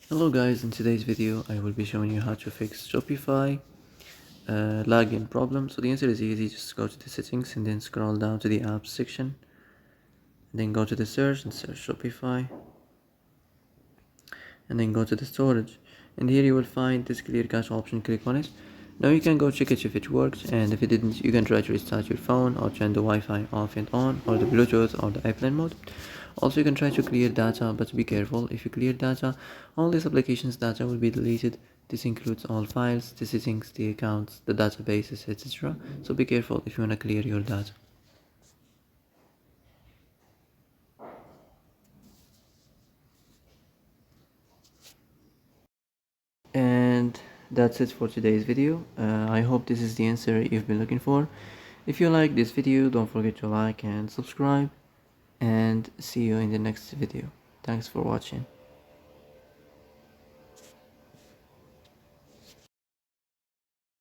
Hello guys, in today's video I will be showing you how to fix Shopify login problem. So the answer is easy, just go to the settings and then scroll down to the apps section, then go to the search and search Shopify, and then go to the storage, and here you will find this clear cache option. Click on it. Now you can go check it if it works, and if it didn't, you can try to restart your phone or turn the Wi-Fi off and on, or the Bluetooth or the airplane mode. Also, you can try to clear data, but be careful. If you clear data, all these applications data will be deleted. This includes all files, the settings, the accounts, the databases, etc. So be careful if you want to clear your data. And that's it for today's video. I hope this is the answer you've been looking for. If you like this video, don't forget to like and subscribe, and see you in the next video. Thanks for watching.